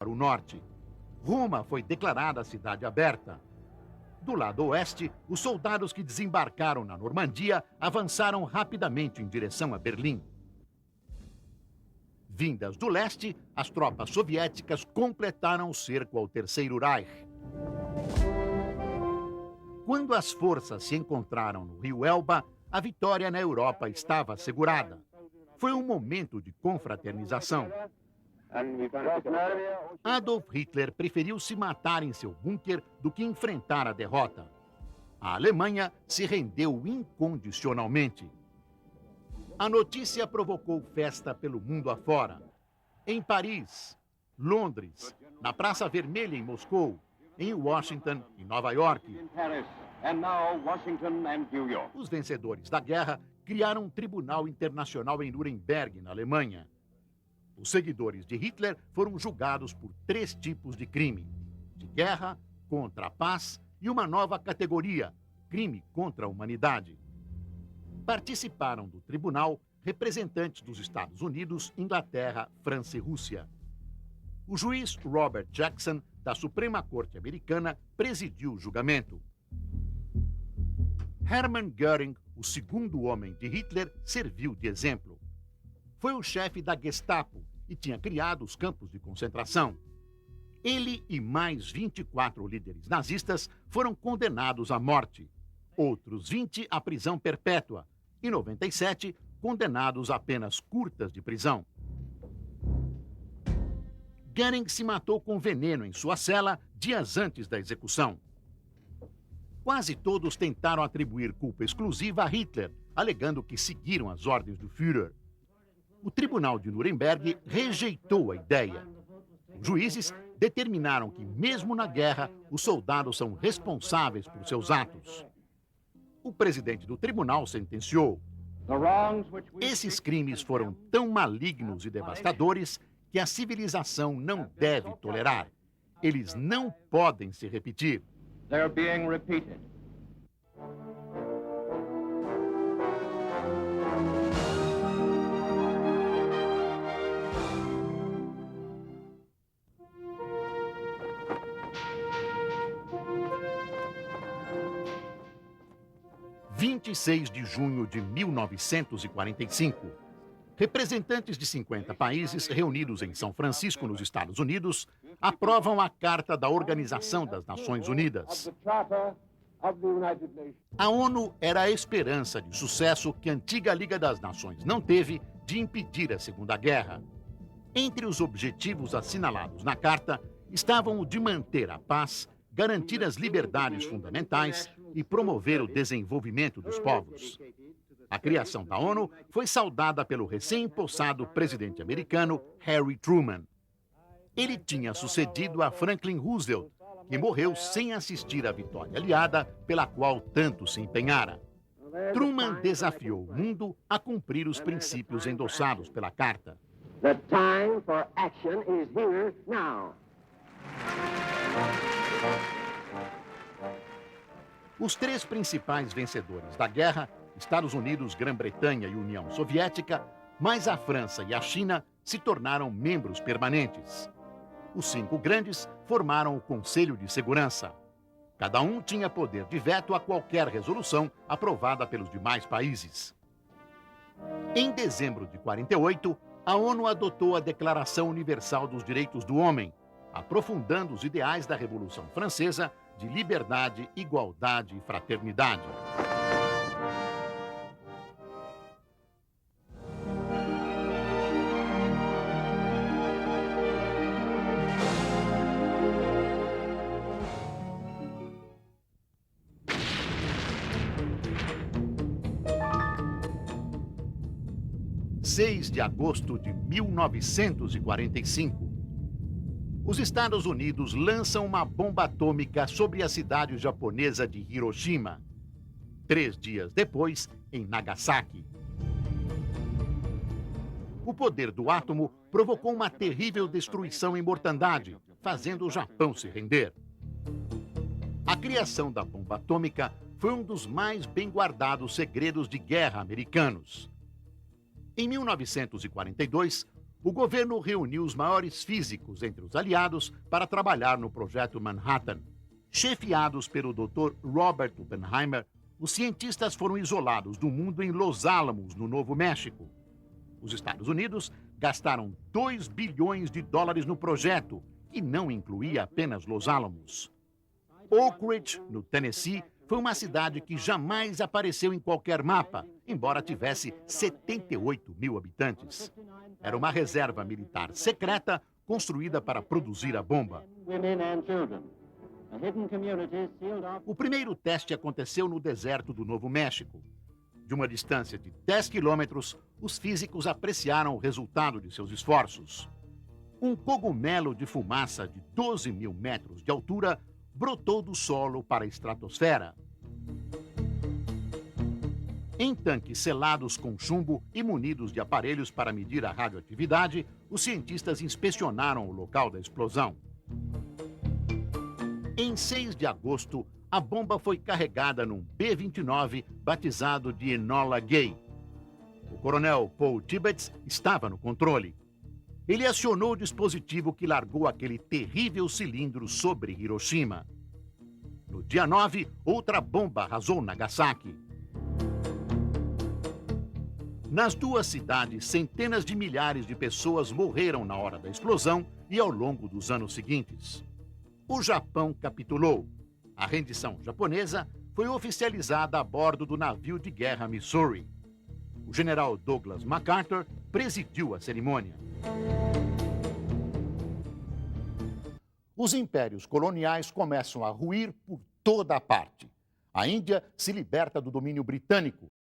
para o norte. Roma foi declarada cidade aberta. Do lado oeste, os soldados que desembarcaram na Normandia avançaram rapidamente em direção a Berlim. Vindas do leste, as tropas soviéticas completaram o cerco ao Terceiro Reich. Quando as forças se encontraram no rio Elba, a vitória na Europa estava assegurada. Foi um momento de confraternização. Adolf Hitler preferiu se matar em seu bunker do que enfrentar a derrota. A Alemanha se rendeu incondicionalmente. A notícia provocou festa pelo mundo afora. Em Paris, Londres, na Praça Vermelha em Moscou, em Washington e Nova York. Os vencedores da guerra criaram um tribunal internacional em Nuremberg, na Alemanha. Os seguidores de Hitler foram julgados por 3 tipos de crime: de guerra, contra a paz e uma nova categoria, crime contra a humanidade. Participaram do tribunal representantes dos Estados Unidos, Inglaterra, França e Rússia. O juiz Robert Jackson, da Suprema Corte Americana, presidiu o julgamento. Hermann Göring, o segundo homem de Hitler, serviu de exemplo. Foi o chefe da Gestapo e tinha criado os campos de concentração. Ele e mais 24 líderes nazistas foram condenados à morte. Outros 20 à prisão perpétua e 97 condenados a penas curtas de prisão. Göring se matou com veneno em sua cela dias antes da execução. Quase todos tentaram atribuir culpa exclusiva a Hitler, alegando que seguiram as ordens do Führer. O Tribunal de Nuremberg rejeitou a ideia. Os juízes determinaram que, mesmo na guerra, os soldados são responsáveis por seus atos. O presidente do tribunal sentenciou: esses crimes foram tão malignos e devastadores que a civilização não deve tolerar. Eles não podem se repetir. They're being repeated. – 26 de junho de 1945. Representantes de 50 países reunidos em São Francisco, nos Estados Unidos, aprovam a Carta da Organização das Nações Unidas. A ONU era a esperança de sucesso que a antiga Liga das Nações não teve de impedir a Segunda Guerra. Entre os objetivos assinalados na Carta estavam o de manter a paz, garantir as liberdades fundamentais e promover o desenvolvimento dos povos. A criação da ONU foi saudada pelo recém-empossado presidente americano Harry Truman. Ele tinha sucedido a Franklin Roosevelt, que morreu sem assistir à vitória aliada pela qual tanto se empenhara. Truman desafiou o mundo a cumprir os princípios endossados pela Carta. The time for action is here now. Os 3 principais vencedores da guerra, Estados Unidos, Grã-Bretanha e União Soviética, mais a França e a China, se tornaram membros permanentes. Os 5 grandes formaram o Conselho de Segurança. Cada um tinha poder de veto a qualquer resolução aprovada pelos demais países. Em dezembro de 48, a ONU adotou a Declaração Universal dos Direitos do Homem, aprofundando os ideais da Revolução Francesa de liberdade, igualdade e fraternidade. – 6 de agosto de 1945. Os Estados Unidos lançam uma bomba atômica sobre a cidade japonesa de Hiroshima. 3 dias depois, em Nagasaki. O poder do átomo provocou uma terrível destruição e mortandade, fazendo o Japão se render. A criação da bomba atômica foi um dos mais bem guardados segredos de guerra americanos. Em 1942, o governo reuniu os maiores físicos entre os aliados para trabalhar no projeto Manhattan. Chefiados pelo Dr. Robert Oppenheimer, os cientistas foram isolados do mundo em Los Alamos, no Novo México. Os Estados Unidos gastaram 2 bilhões de dólares no projeto, que não incluía apenas Los Alamos. Oak Ridge, no Tennessee, foi uma cidade que jamais apareceu em qualquer mapa, embora tivesse 78 mil habitantes. Era uma reserva militar secreta construída para produzir a bomba. O primeiro teste aconteceu no deserto do Novo México. De uma distância de 10 quilômetros, os físicos apreciaram o resultado de seus esforços. Um cogumelo de fumaça de 12 mil metros de altura brotou do solo para a estratosfera. Em tanques selados com chumbo e munidos de aparelhos para medir a radioatividade, os cientistas inspecionaram o local da explosão. Em 6 de agosto, a bomba foi carregada num B-29 batizado de Enola Gay. O coronel Paul Tibbets estava no controle. Ele acionou o dispositivo que largou aquele terrível cilindro sobre Hiroshima. No dia 9, outra bomba arrasou Nagasaki. Nas duas cidades, centenas de milhares de pessoas morreram na hora da explosão e ao longo dos anos seguintes. O Japão capitulou. A rendição japonesa foi oficializada a bordo do navio de guerra Missouri. O general Douglas MacArthur presidiu a cerimônia. Os impérios coloniais começam a ruir por toda a parte. A Índia se liberta do domínio britânico